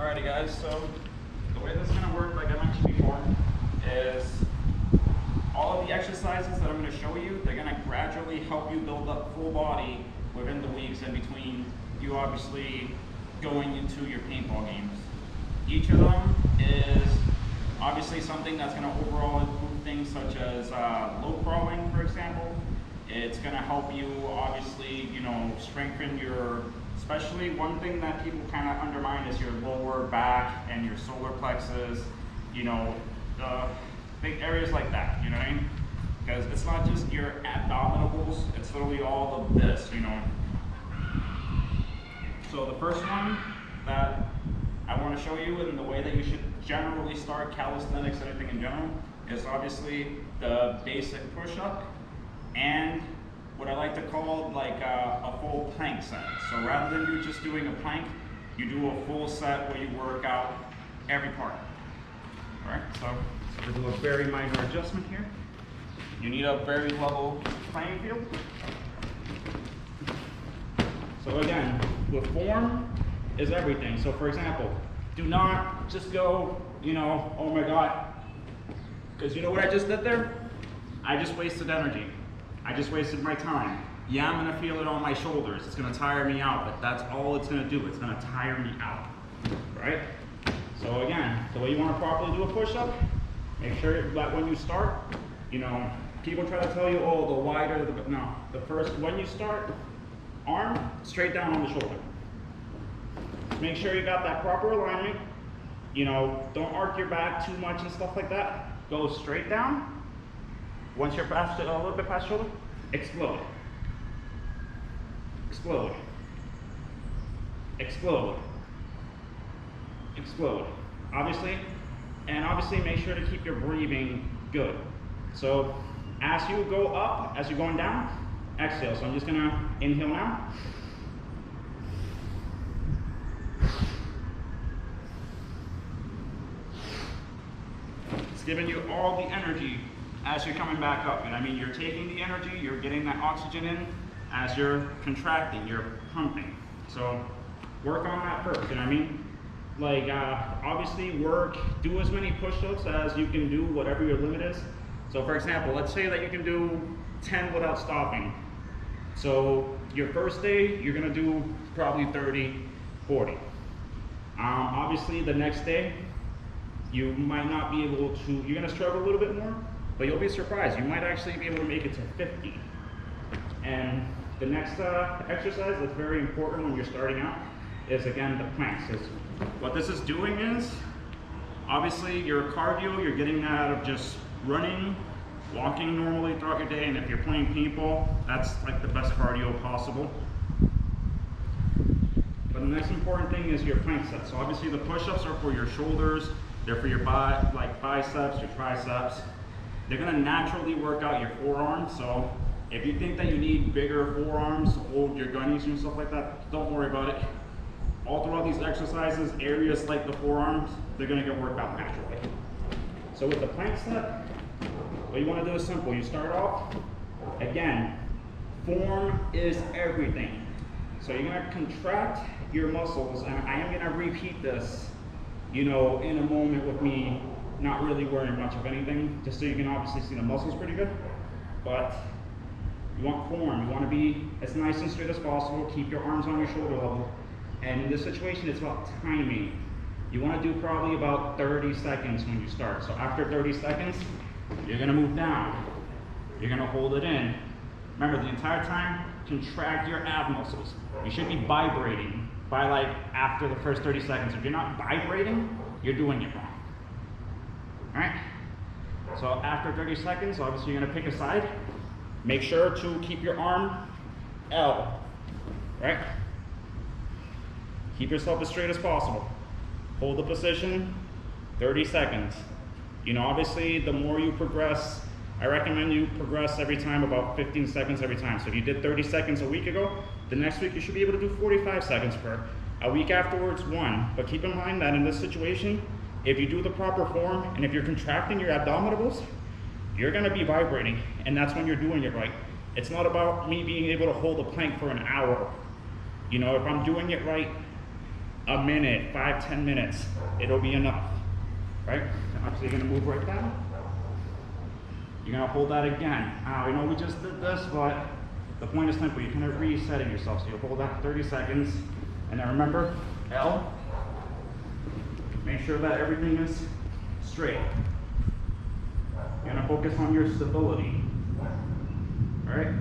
Alrighty guys, so the way this is going to work, like I mentioned before, is all of the exercises that I'm going to show you, they're going to gradually help you build up full body within the weeks in between you obviously going into your paintball games. Each of them is obviously something that's going to overall improve things such as low crawling, for example. It's going to help you obviously, strengthen your, especially one thing that people kind of undermine is your lower back and your solar plexus, big areas like that, you know what I mean? Because it's not just your abdominals, it's literally all of this, So the first one that I want to show you in the way that you should generally start calisthenics, anything in general, is obviously the basic push-up and what I like to call like a full plank set. So rather than you just doing a plank, you do a full set where you work out every part. All right, so we'll do a very minor adjustment here. You need a very level playing field. So again, with form is everything. So for example, do not just go, oh my God, because you know what I just did there? I just wasted energy. I just wasted my time. Yeah, I'm gonna feel it on my shoulders. It's gonna tire me out, but that's all it's gonna do. It's gonna tire me out, right? So again, the way you wanna properly do a push-up, make sure that when you start, people try to tell you, oh, the wider, no. The first, when you start, arm straight down on the shoulder. Make sure you got that proper alignment. Don't arc your back too much and stuff like that. Go straight down. Once you're past it, a little bit past shoulder, explode. Explode. Explode. Explode. Obviously make sure to keep your breathing good. So as you go up, as you're going down, exhale. So I'm just gonna inhale now. It's giving you all the energy as you're coming back up. And you're taking the energy, you're getting that oxygen in as you're contracting, you're pumping. So work on that first, obviously do as many push-ups as you can do, whatever your limit is. So for example, let's say that you can do 10 without stopping. So your first day, you're gonna do probably 30, 40. Obviously the next day, you might not be able to, you're gonna struggle a little bit more, but you'll be surprised. You might actually be able to make it to 50. And the next exercise that's very important when you're starting out is, again, the planks. What this is doing is, obviously your cardio, you're getting that out of just running, walking normally throughout your day, and if you're playing paintball, that's like the best cardio possible. But the next important thing is your plank set. So obviously the push-ups are for your shoulders, they're for your biceps, your triceps. They're gonna naturally work out your forearms. So if you think that you need bigger forearms to hold your gunnies and stuff like that, don't worry about it. All throughout these exercises, areas like the forearms, they're gonna get worked out naturally. So with the plank set, what you wanna do is simple. You start off, again, form is everything. So you're gonna contract your muscles, and I am gonna repeat this, in a moment with me not really wearing much of anything, just so you can obviously see the muscles pretty good. But you want form, you want to be as nice and straight as possible, keep your arms on your shoulder level. And in this situation, it's about timing. You want to do probably about 30 seconds when you start. So after 30 seconds, you're gonna move down. You're gonna hold it in. Remember, the entire time, contract your ab muscles. You should be vibrating by after the first 30 seconds. If you're not vibrating, you're doing it wrong. All right? So after 30 seconds, obviously you're gonna pick a side. Make sure to keep your arm L, right? Keep yourself as straight as possible. Hold the position, 30 seconds. Obviously the more you progress, I recommend you progress every time about 15 seconds every time. So if you did 30 seconds a week ago, the next week you should be able to do 45 seconds per. A week afterwards, 1. But keep in mind that in this situation, if you do the proper form and if you're contracting your abdominals, you're gonna be vibrating, and that's when you're doing it right. It's not about me being able to hold a plank for an hour. If I'm doing it right, a minute, 5-10 minutes, it'll be enough, right? Obviously you're gonna move right down. You're gonna hold that again. I know we just did this, but the point is simple. You're kind of resetting yourself. So you'll hold that for 30 seconds. And then remember, L, make sure that everything is straight. You're gonna focus on your stability, all right?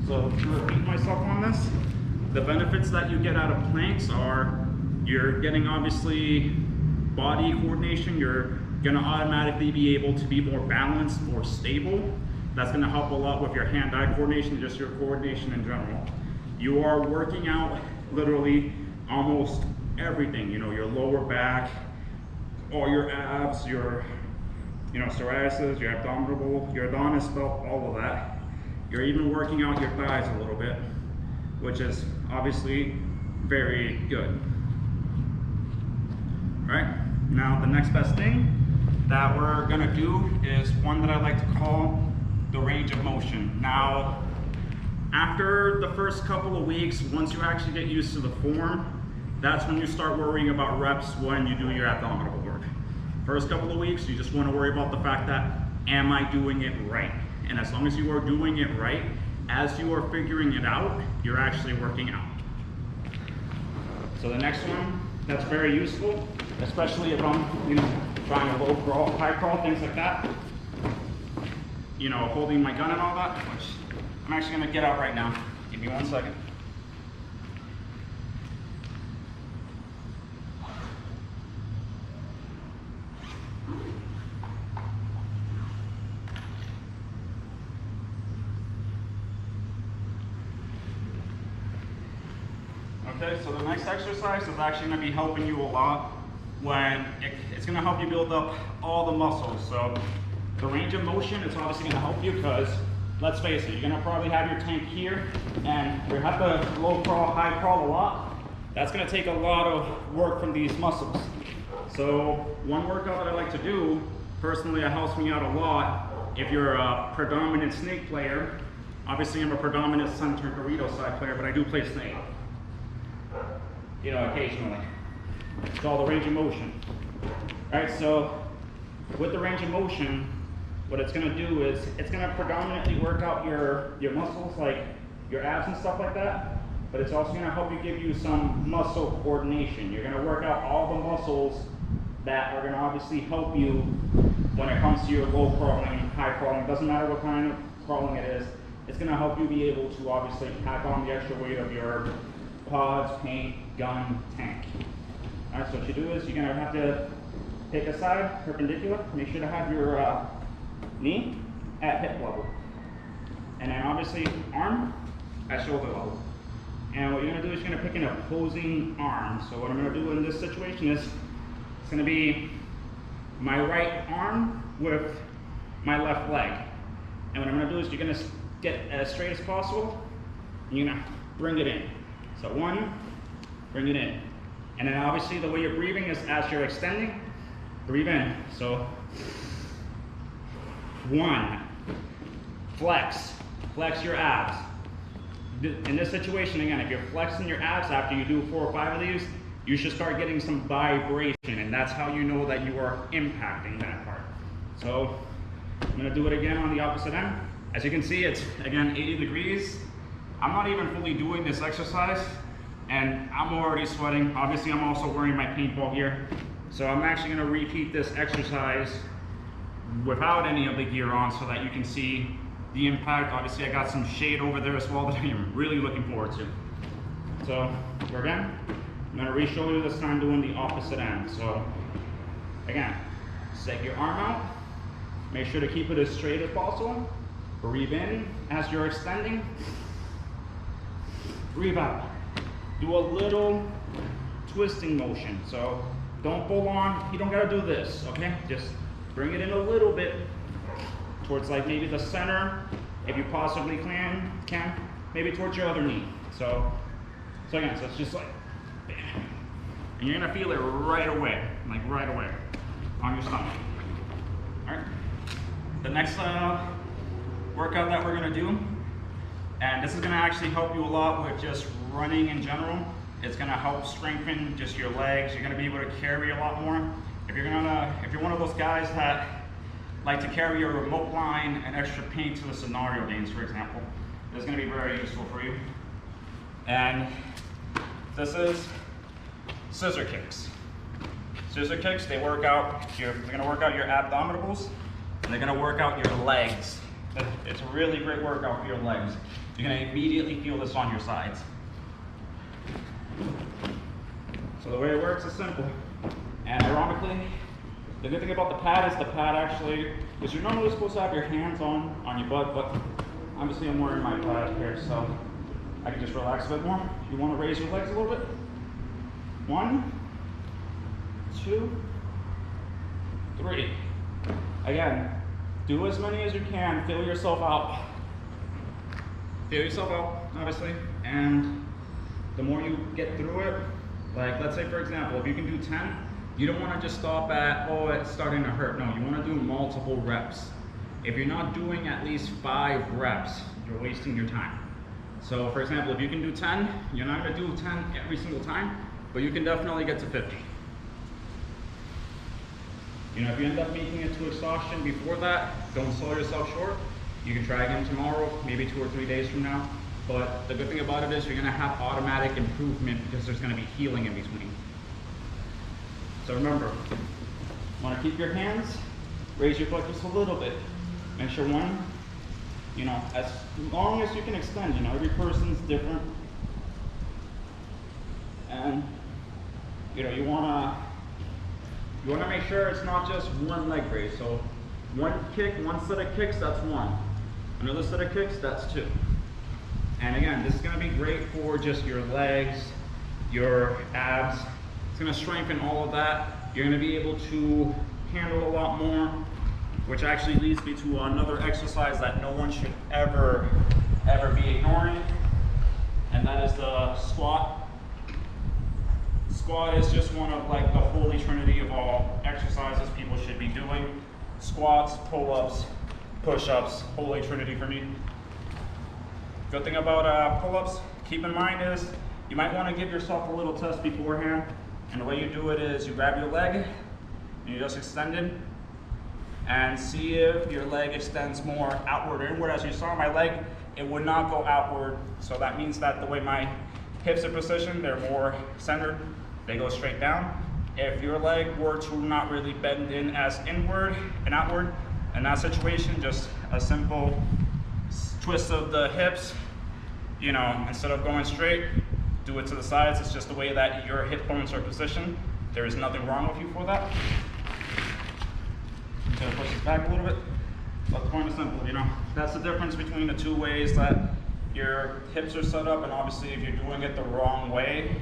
So to repeat myself on this, the benefits that you get out of planks are you're getting obviously body coordination. You're gonna automatically be able to be more balanced, more stable. That's gonna help a lot with your hand-eye coordination, just your coordination in general. You are working out literally almost everything, you know, your lower back, all your abs, your, you know, psoriasis, your abdominal, your Adonis belt, all of that. You're even working out your thighs a little bit, which is obviously very good. All right, now the next best thing that we're gonna do is one that I like to call the range of motion. Now, after the first couple of weeks, once you actually get used to the form, that's when you start worrying about reps when you do your abdominal work. First couple of weeks, you just want to worry about the fact that, am I doing it right? And as long as you are doing it right, as you are figuring it out, you're actually working out. So the next one that's very useful, especially if I'm, you know, trying to low crawl, high crawl, things like that, you know, holding my gun and all that, which I'm actually gonna get out right now. Give me 1 second. Okay, so the next exercise is actually gonna be helping you a lot when it's gonna help you build up all the muscles. So the range of motion is obviously gonna help you because, let's face it, you're gonna probably have your tank here and you have to low crawl, high crawl a lot. That's gonna take a lot of work from these muscles. So one workout that I like to do, personally, it helps me out a lot. If you're a predominant snake player, obviously I'm a predominant center burrito side player, but I do play snake, you know, occasionally. It's all the range of motion. All right, so with the range of motion, what it's gonna do is it's gonna predominantly work out your muscles, like your abs and stuff like that, but it's also gonna help you give you some muscle coordination. You're gonna work out all the muscles that are gonna obviously help you when it comes to your low crawling, high crawling. It doesn't matter what kind of crawling it is. It's gonna help you be able to obviously pack on the extra weight of your pods, paint, gun, tank. All right, so what you do is you're gonna have to pick a side perpendicular. Make sure to have your knee at hip level. And then obviously arm at shoulder level. And what you're gonna do is you're gonna pick an opposing arm. So what I'm gonna do in this situation is, it's gonna be my right arm with my left leg. And what I'm gonna do is you're gonna get as straight as possible, and you're gonna bring it in. So one, bring it in. And then obviously the way you're breathing is as you're extending, breathe in. So one, flex your abs. In this situation, again, if you're flexing your abs after you do 4 or 5 of these, you should start getting some vibration, and that's how you know that you are impacting that part. So I'm gonna do it again on the opposite end. As you can see, it's again 80 degrees. I'm not even fully doing this exercise, and I'm already sweating. Obviously, I'm also wearing my paintball gear. So I'm actually gonna repeat this exercise without any of the gear on so that you can see the impact. Obviously, I got some shade over there as well that I'm really looking forward to. So again, I'm gonna re-show you this time doing the opposite end. So again, set your arm out. Make sure to keep it as straight as possible. Breathe in as you're extending. Breathe out. Do a little twisting motion. So don't full on, you don't gotta do this, okay? Just bring it in a little bit towards like maybe the center, if you possibly can, maybe towards your other knee. So again, so it's just like, bam. And you're gonna feel it right away, like right away on your stomach. All right, the next workout that we're gonna do, and this is gonna actually help you a lot with just running in general, It's gonna help strengthen just your legs. You're gonna be able to carry a lot more. If you're one of those guys that like to carry a remote line and extra paint to the scenario games, for example, this is gonna be very useful for you. And this is scissor kicks. Scissor kicks, they're gonna work out your abdominals, and they're gonna work out your legs. It's a really great workout for your legs. You're gonna immediately feel this on your sides. So the way it works is simple. And ironically, the good thing about the pad is the pad actually, because you're normally supposed to have your hands on your butt, but obviously I'm wearing my pad here, so I can just relax a bit more. You want to raise your legs a little bit. 1, 2, 3. Again, do as many as you can. Feel yourself out. Feel yourself out, obviously. And the more you get through it, like let's say for example, if you can do 10, you don't want to just stop at, oh, it's starting to hurt. No, you want to do multiple reps. If you're not doing at least 5 reps, you're wasting your time. So for example, if you can do 10, you're not going to do 10 every single time, but you can definitely get to 50. You know, if you end up making it to exhaustion before that, don't sell yourself short. You can try again tomorrow, maybe 2 or 3 days from now. But the good thing about it is you're going to have automatic improvement because there's going to be healing in between. So remember, you want to keep your hands, raise your butt just a little bit. Make sure you know, as long as you can extend, you know, every person's different. And, you know, you want to make sure it's not just one leg raise. So one set of kicks, that's 1. Another set of kicks, that's 2. And again, this is going to be great for just your legs, your abs. It's going to strengthen all of that. You're going to be able to handle a lot more, which actually leads me to another exercise that no one should ever be ignoring, and that is the squat. Squat is just one of like the holy trinity of all exercises people should be doing. Squats, pull-ups, push-ups, holy trinity for me. Good thing about pull-ups, keep in mind is you might want to give yourself a little test beforehand, and the way you do it is you grab your leg and you just extend it and see if your leg extends more outward or inward. As you saw my leg, it would not go outward, so that means that the way my hips are positioned, they're more centered, they go straight down. If your leg were to not really bend in as inward and outward, in that situation, just a simple twist of the hips, you know, instead of going straight, do it to the sides. It's just the way that your hip bones are positioned. There is nothing wrong with you for that. I'm gonna push it back a little bit. But the point is simple, you know. That's the difference between the 2 ways that your hips are set up, and obviously if you're doing it the wrong way,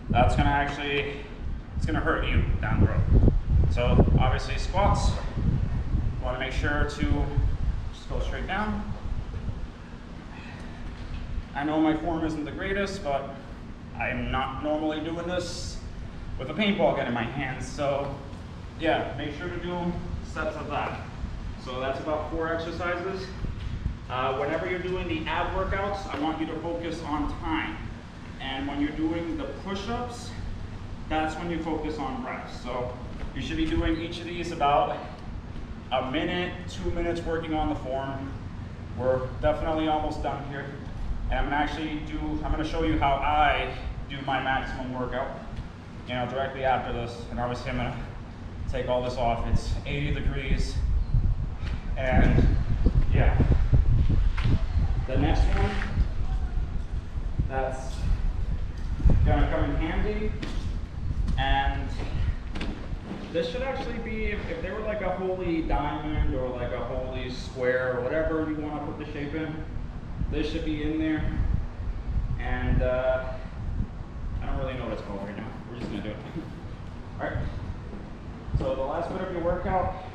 that's gonna it's gonna hurt you down the road. So obviously squats, you wanna make sure to just go straight down. I know my form isn't the greatest, but I'm not normally doing this with a paintball gun in my hands. So yeah, make sure to do sets of that. So that's about 4 exercises. Whenever you're doing the ab workouts, I want you to focus on time. And when you're doing the push-ups, that's when you focus on reps. So you should be doing each of these about a minute, 2 minutes working on the form. We're definitely almost done here. And I'm gonna show you how I do my maximum workout, you know, directly after this. And obviously I'm gonna take all this off. It's 80 degrees. And yeah, the next one, that's gonna come in handy. And this should actually be, if they were like a holy diamond or like a holy square or whatever you want to put the shape in, this should be in there. And I don't really know what it's called right now. We're just gonna do it. All right. So the last bit of your workout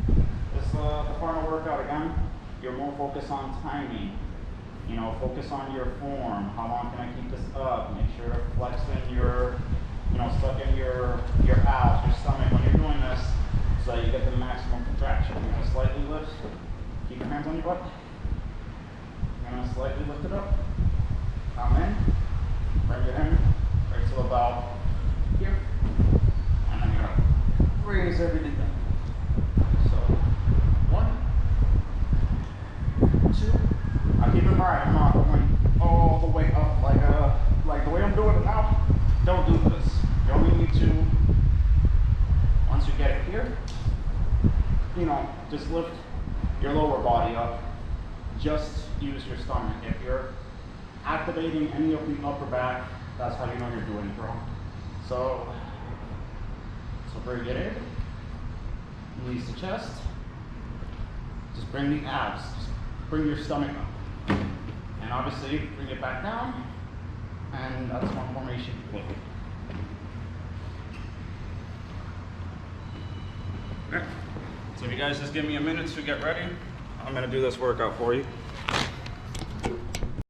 is the final workout again. You're more focused on timing. You know, focus on your form. How long can I keep this up? Make sure to flex in your, you know, suck in your abs, your stomach when you're doing this, so that you get the maximum contraction. You're gonna slightly lift. Keep your hands on your butt. You're gonna slightly lift it up. Come in. Bring it in. to about here. And then you're gonna raise everything down. So 1, 2. Now keep in mind, I'm not going all the way up like the way I'm doing it now. Don't do this. You only need to, once you get it here, you know, just lift your lower body up. Just use your stomach. If you're activating any of the upper back, that's how you know you're doing it wrong. So bring it in, release the chest, just bring the abs, just bring your stomach up. And obviously bring it back down, and that's one formation. Okay. So if you guys just give me a minute to get ready, I'm gonna do this workout for you.